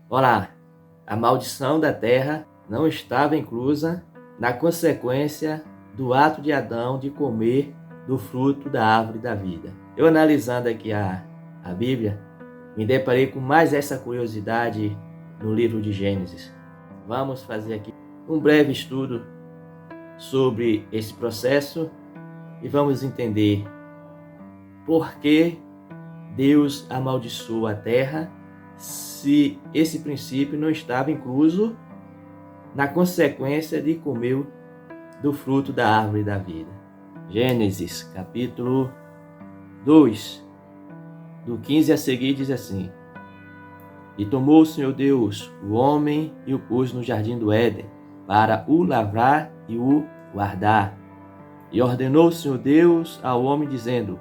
Olá, a maldição da terra não estava inclusa na consequência do ato de Adão de comer do fruto da árvore da vida. Eu analisando aqui a Bíblia, me deparei com mais essa curiosidade no livro de Gênesis. Vamos fazer aqui um breve estudo sobre esse processo e vamos entender por que Deus amaldiçoou a terra se esse princípio não estava incluso na consequência de comer do fruto da árvore da vida. Gênesis, capítulo 2, do 15 a seguir, diz assim: E tomou o Senhor Deus o homem e o pôs no jardim do Éden, para o lavrar e o guardar. E ordenou o Senhor Deus ao homem, dizendo: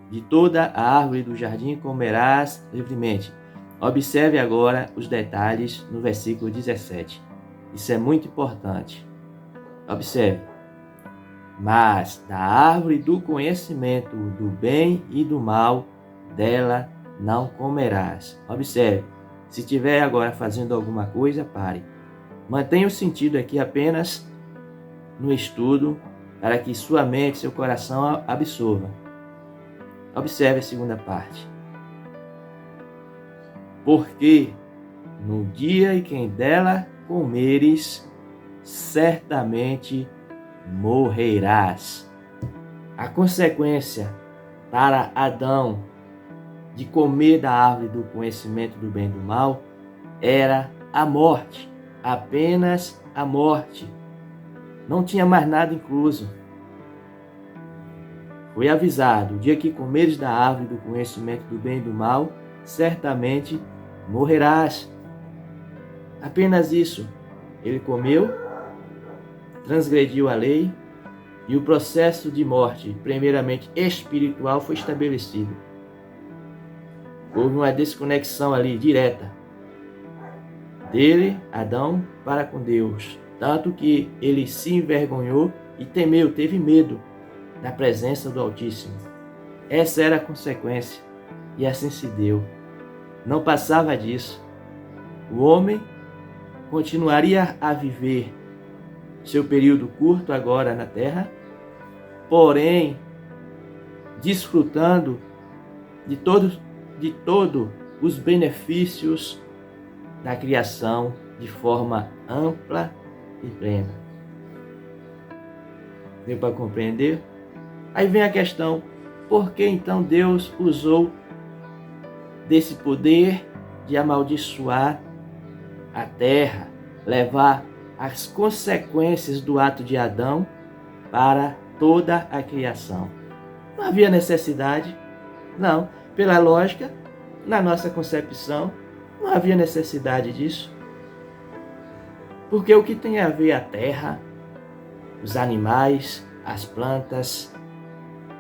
De toda a árvore do jardim comerás livremente. Observe agora os detalhes no versículo 17. Isso é muito importante. Observe. Mas da árvore do conhecimento do bem e do mal, dela não comerás. Observe. Se estiver agora fazendo alguma coisa, pare. Mantenha o sentido aqui apenas no estudo, para que sua mente, seu coração absorva. Observe a segunda parte. Porque no dia em que dela comeres, certamente morrerás. A consequência para Adão de comer da árvore do conhecimento do bem e do mal era a morte, apenas a morte. Não tinha mais nada incluso. Foi avisado: o dia que comeres da árvore do conhecimento do bem e do mal, certamente morrerás. Apenas isso. Ele comeu, transgrediu a lei e o processo de morte, primeiramente espiritual, foi estabelecido. Houve uma desconexão ali direta dele, Adão, para com Deus. Tanto que ele se envergonhou e temeu, teve medo da presença do Altíssimo. Essa era a consequência e assim se deu. Não passava disso. O homem continuaria a viver seu período curto agora na terra, porém desfrutando de todos os benefícios da criação de forma ampla e plena. Deu para compreender? Aí vem a questão: por que então Deus usou desse poder de amaldiçoar a terra, levar as consequências do ato de Adão para toda a criação? Não havia necessidade, não. Pela lógica, na nossa concepção, não havia necessidade disso. Porque o que tem a ver a terra, os animais, as plantas,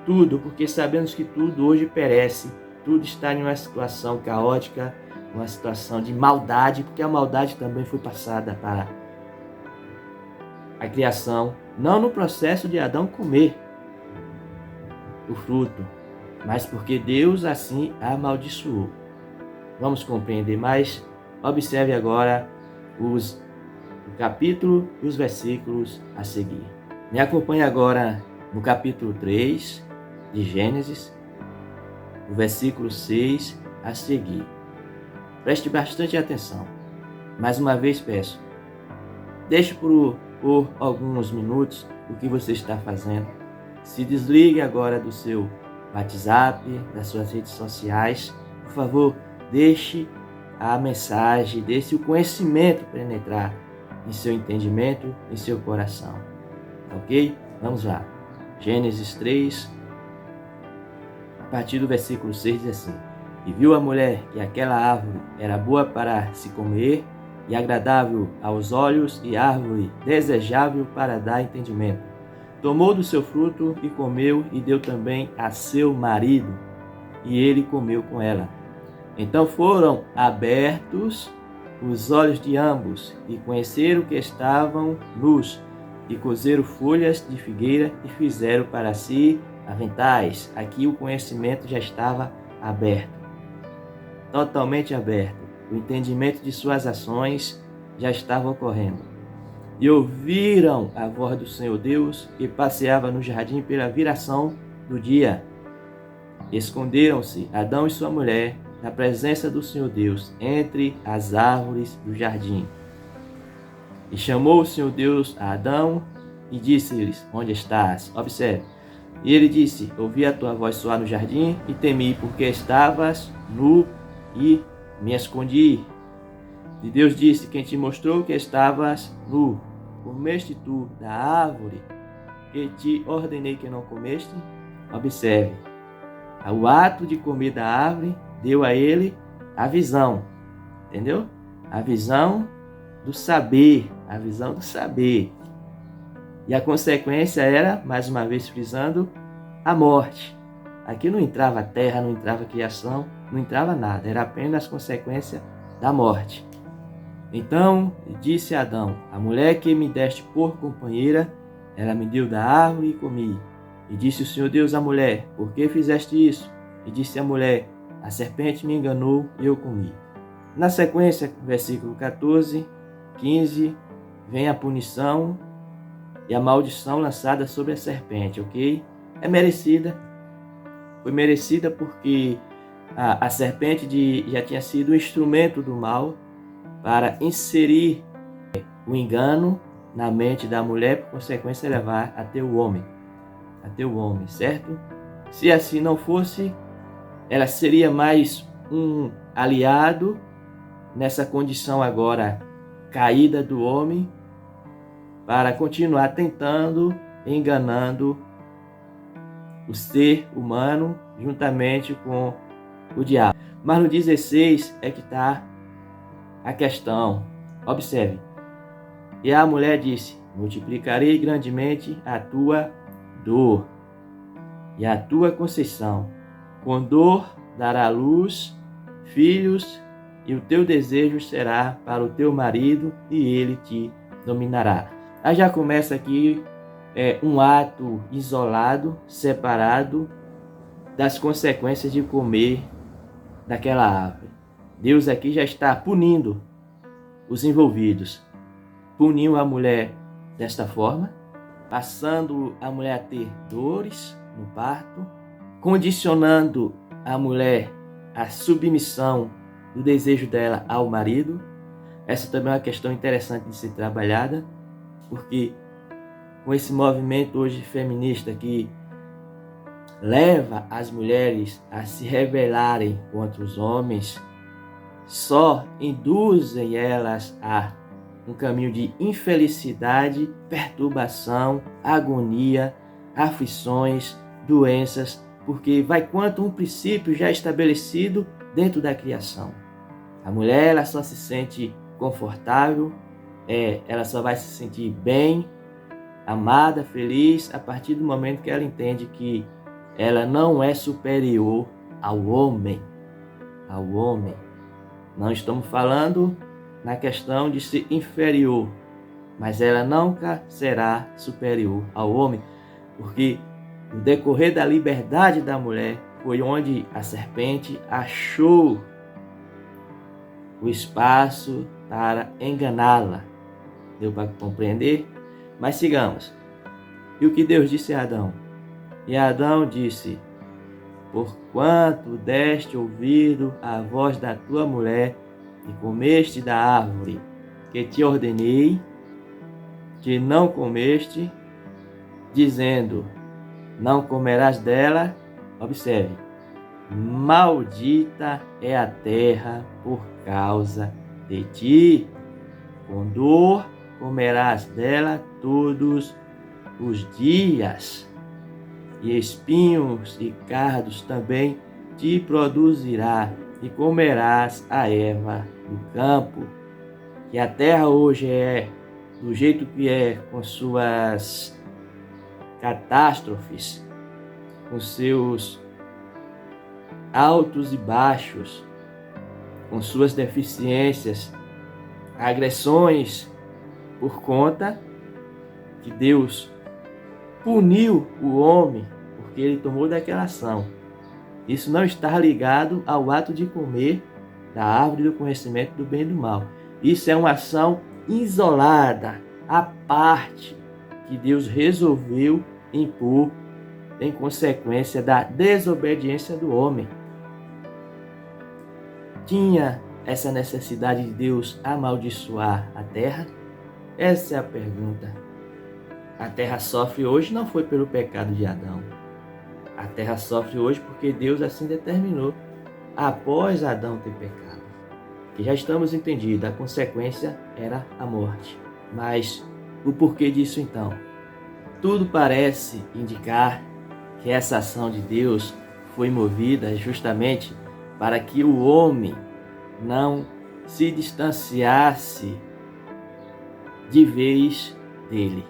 tudo, porque sabemos que tudo hoje perece, tudo está em uma situação caótica, uma situação de maldade, porque a maldade também foi passada para a criação, não no processo de Adão comer o fruto, mas porque Deus assim a amaldiçoou. Vamos compreender mais? Observe agora o capítulo e os versículos a seguir. Me acompanhe agora no capítulo 3 de Gênesis, o versículo 6 a seguir. Preste bastante atenção. Mais uma vez peço, deixe por alguns minutos o que você está fazendo. Se desligue agora do seu WhatsApp, das suas redes sociais. Por favor, deixe a mensagem, deixe o conhecimento penetrar em seu entendimento, em seu coração. Ok? Vamos lá. Gênesis 3, a partir do versículo 6 diz assim: E viu a mulher que aquela árvore era boa para se comer, e agradável aos olhos, e árvore desejável para dar entendimento. Tomou do seu fruto e comeu, e deu também a seu marido, e ele comeu com ela. Então foram abertos os olhos de ambos, e conheceram que estavam nus, e cozeram folhas de figueira, e fizeram para si aventais. Aqui o conhecimento já estava aberto, totalmente aberto. o entendimento de suas ações já estava ocorrendo. E ouviram a voz do Senhor Deus que passeava no jardim pela viração do dia. Esconderam-se Adão e sua mulher na presença do Senhor Deus entre as árvores do jardim. E chamou o Senhor Deus a Adão e disse-lhes: Onde estás? Observe. E ele disse: Ouvi a tua voz soar no jardim e temi, porque estavas nu e me escondi. E Deus disse: Quem te mostrou que estavas nu? Comeste tu da árvore que te ordenei que não comeste? Observe. O ato de comer da árvore deu a ele a visão. Entendeu? A visão do saber. A visão do saber. E a consequência era, mais uma vez frisando, a morte. Aqui não entrava a terra, não entrava a criação, não entrava nada. Era apenas consequência da morte. Então disse Adão: A mulher que me deste por companheira, ela me deu da árvore e comi. E disse o Senhor Deus à mulher: Por que fizeste isso? E disse a mulher: A serpente me enganou e eu comi. Na sequência, versículo 14, 15, vem a punição e a maldição lançada sobre a serpente, ok? É merecida. Foi merecida porque a serpente já tinha sido o instrumento do mal para inserir o engano na mente da mulher, por consequência levar até o homem, certo? Se assim não fosse, ela seria mais um aliado nessa condição agora caída do homem para continuar tentando, enganando o ser humano juntamente com o diabo. Mas no 16 é que está a questão. Observe. E a mulher disse: Multiplicarei grandemente a tua dor e a tua conceição. Com dor dará à luz filhos, e o teu desejo será para o teu marido, e ele te dominará. Aí já começa aqui um ato isolado, separado das consequências de comer daquela árvore. Deus aqui já está punindo os envolvidos. Puniu a mulher desta forma, passando a mulher a ter dores no parto, condicionando a mulher à submissão do desejo dela ao marido. Essa também é uma questão interessante de ser trabalhada, porque com esse movimento hoje feminista que leva as mulheres a se rebelarem contra os homens, só induzem elas a um caminho de infelicidade, perturbação, agonia, aflições, doenças, porque vai contra um princípio já estabelecido dentro da criação. A mulher ela só se sente confortável, ela só vai se sentir bem, amada, feliz, a partir do momento que ela entende que ela não é superior ao homem. Não estamos falando na questão de ser inferior, mas ela nunca será superior ao homem, porque no decorrer da liberdade da mulher foi onde a serpente achou o espaço para enganá-la. Deu para compreender? Mas sigamos. E o que Deus disse a Adão? E Adão disse: Porquanto deste ouvido à voz da tua mulher e comeste da árvore que te ordenei, que não comeste, dizendo: Não comerás dela. Observe: Maldita é a terra por causa de ti. Com dor comerás dela todos os dias, e espinhos e cardos também te produzirá, e comerás a erva do campo. Que a terra hoje é do jeito que é, com suas catástrofes, com seus altos e baixos, com suas deficiências, agressões, por conta que Deus puniu o homem porque ele tomou daquela ação. Isso não está ligado ao ato de comer da árvore do conhecimento do bem e do mal. Isso é uma ação isolada, à parte, que Deus resolveu impor em consequência da desobediência do homem. Tinha essa necessidade de Deus amaldiçoar a terra? Essa é a pergunta. A terra sofre hoje não foi pelo pecado de Adão. A terra sofre hoje porque Deus assim determinou, após Adão ter pecado. Que já estamos entendidos, a consequência era a morte. Mas o porquê disso então? Tudo parece indicar que essa ação de Deus foi movida justamente para que o homem não se distanciasse de vez dele.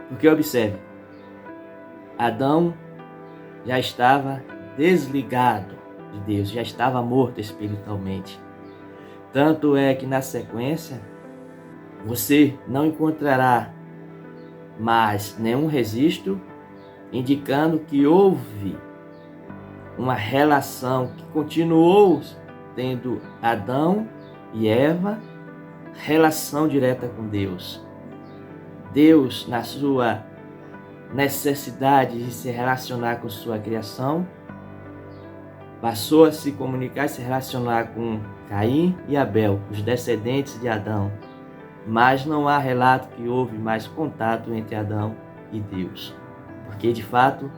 Porque observe, Adão já estava desligado de Deus, já estava morto espiritualmente. Tanto é que na sequência você não encontrará mais nenhum registro indicando que houve uma relação que continuou tendo Adão e Eva, relação direta com Deus. Deus, na sua necessidade de se relacionar com sua criação, passou a se comunicar e se relacionar com Caim e Abel, os descendentes de Adão. Mas não há relato que houve mais contato entre Adão e Deus. Porque, de fato,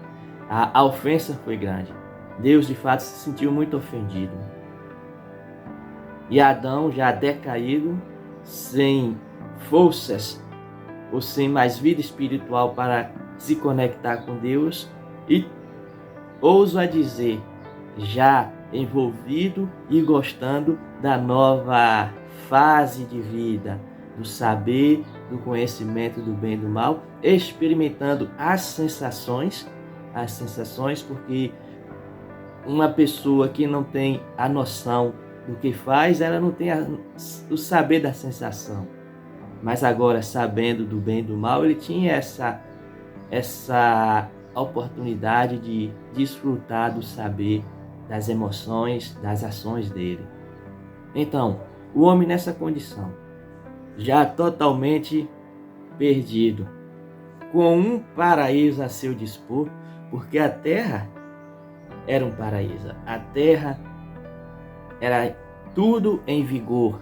a ofensa foi grande. Deus, de fato, se sentiu muito ofendido. E Adão, já decaído, sem forças ou sem mais vida espiritual para se conectar com Deus, e ouso a dizer, já envolvido e gostando da nova fase de vida, do saber, do conhecimento do bem e do mal, experimentando as sensações, porque uma pessoa que não tem a noção do que faz, ela não tem o saber da sensação. Mas agora, sabendo do bem e do mal, ele tinha essa oportunidade de desfrutar do saber, das emoções, das ações dele. Então, o homem nessa condição, já totalmente perdido, com um paraíso a seu dispor, porque a terra era um paraíso. A terra era tudo em vigor.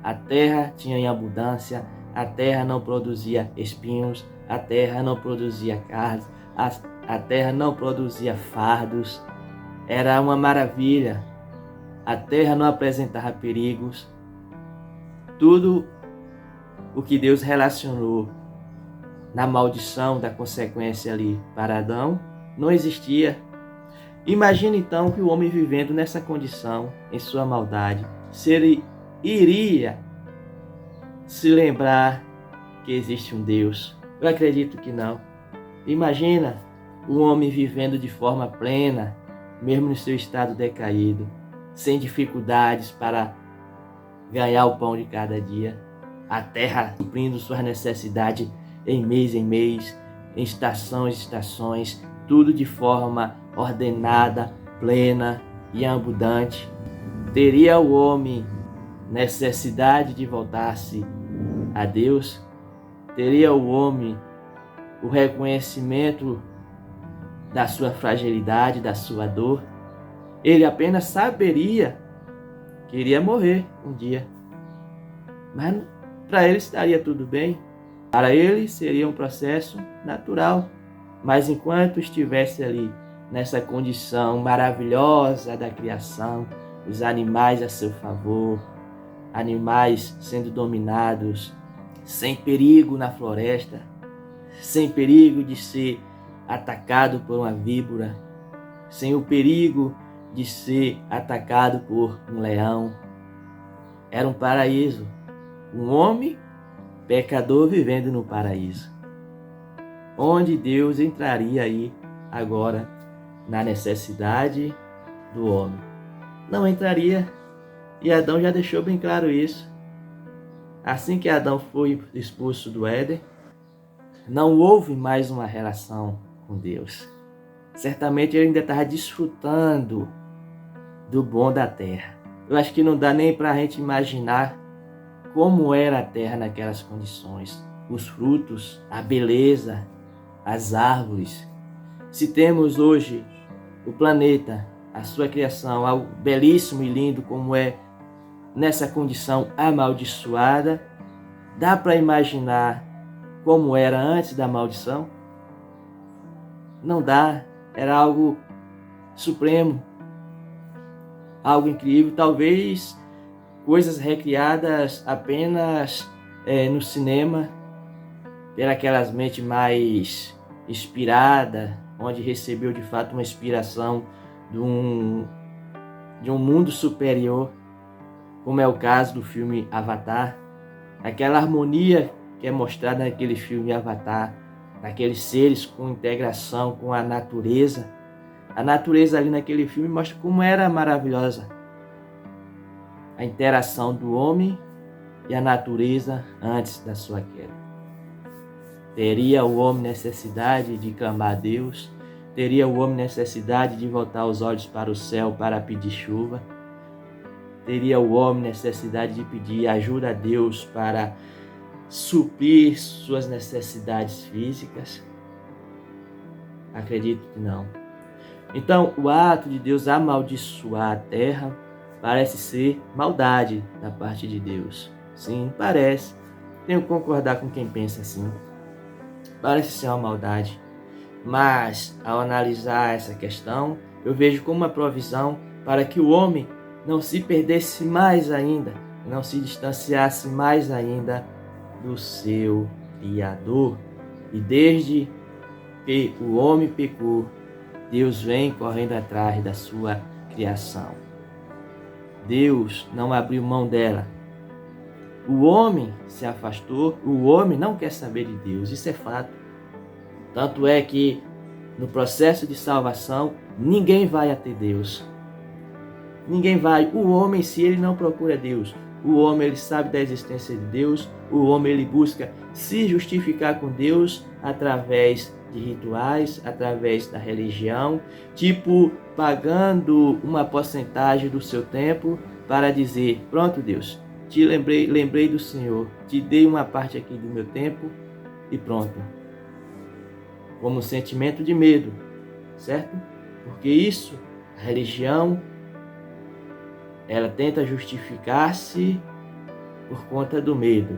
A terra tinha em abundância, a terra não produzia espinhos, a terra não produzia carnes, a terra não produzia fardos. Era uma maravilha. A terra não apresentava perigos. Tudo o que Deus relacionou na maldição da consequência ali para Adão não existia. Imagina então que o homem vivendo nessa condição, em sua maldade, se ele iria se lembrar que existe um Deus. Eu acredito que não. Imagina o homem vivendo de forma plena, mesmo no seu estado decaído, sem dificuldades para ganhar o pão de cada dia. A terra suprindo suas necessidades em mês, em estações, tudo de forma ordenada, plena e abundante. Teria o homem necessidade de voltar-se a Deus? Teria o homem o reconhecimento da sua fragilidade, da sua dor? Ele apenas saberia que iria morrer um dia. Mas para ele estaria tudo bem. Para ele seria um processo natural. Mas enquanto estivesse ali, nessa condição maravilhosa da criação, os animais a seu favor, animais sendo dominados, sem perigo na floresta, sem perigo de ser atacado por uma víbora, sem o perigo de ser atacado por um leão. Era um paraíso. Um homem pecador vivendo no paraíso. Onde Deus entraria aí agora na necessidade do homem? Não entraria. E Adão já deixou bem claro isso. Assim que Adão foi expulso do Éden, não houve mais uma relação com Deus. Certamente ele ainda estava desfrutando do bom da terra. Eu acho que não dá nem para a gente imaginar como era a terra naquelas condições. Os frutos, a beleza, as árvores. Se temos hoje o planeta, a sua criação, algo belíssimo e lindo como é nessa condição amaldiçoada, dá para imaginar como era antes da maldição? Não dá. Era algo supremo, algo incrível, talvez coisas recriadas apenas no cinema, pelas mentes mais inspiradas, onde recebeu de fato uma inspiração de um mundo superior, como é o caso do filme Avatar. Aquela harmonia que é mostrada naquele filme Avatar, daqueles seres com integração com a natureza. A natureza ali naquele filme mostra como era maravilhosa a interação do homem e a natureza antes da sua queda. Teria o homem necessidade de clamar a Deus? Teria o homem necessidade de voltar os olhos para o céu para pedir chuva? Teria o homem necessidade de pedir ajuda a Deus para suprir suas necessidades físicas? Acredito que não. Então, o ato de Deus amaldiçoar a terra parece ser maldade da parte de Deus. Sim, parece. Tenho que concordar com quem pensa assim. Parece ser uma maldade. Mas, ao analisar essa questão, eu vejo como uma provisão para que o homem não se perdesse mais ainda, não se distanciasse mais ainda do seu Criador. E desde que o homem pecou, Deus vem correndo atrás da sua criação. Deus não abriu mão dela. O homem se afastou, o homem não quer saber de Deus, isso é fato. Tanto é que no processo de salvação, ninguém vai até Deus. Ninguém vai. O homem, se ele não procura Deus, o homem ele sabe da existência de Deus, o homem ele busca se justificar com Deus através de rituais, através da religião, tipo pagando uma porcentagem do seu tempo para dizer: pronto, Deus, te lembrei do Senhor, te dei uma parte aqui do meu tempo e pronto. Como um sentimento de medo, certo? Porque isso, a religião, ela tenta justificar-se por conta do medo.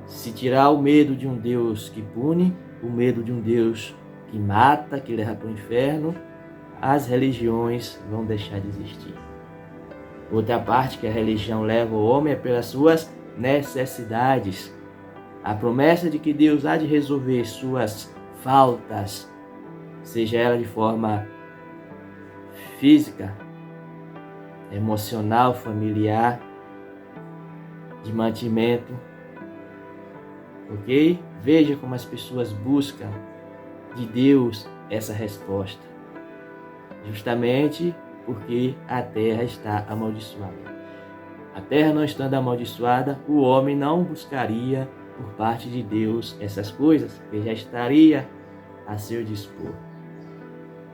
Se tirar o medo de um Deus que pune, o medo de um Deus que mata, que leva para o inferno, as religiões vão deixar de existir. Outra parte que a religião leva o homem é pelas suas necessidades. A promessa de que Deus há de resolver suas faltas, seja ela de forma física, emocional, familiar, de mantimento, ok? Veja como as pessoas buscam de Deus essa resposta, justamente porque a terra está amaldiçoada. A terra não estando amaldiçoada, o homem não buscaria por parte de Deus essas coisas, porque já estaria a seu dispor.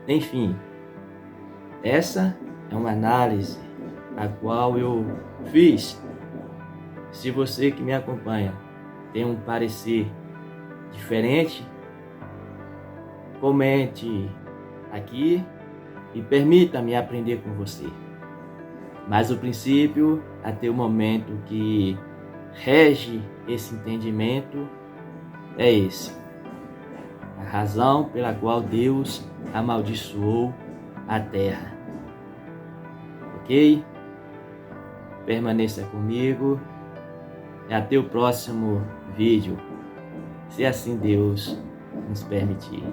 Enfim, essa é uma análise a qual eu fiz. Se você que me acompanha tem um parecer diferente, comente aqui e permita-me aprender com você. Mas o princípio, até o momento que rege esse entendimento, é esse. A razão pela qual Deus amaldiçoou a terra. Ok? Permaneça comigo e até o próximo vídeo, se assim Deus nos permitir.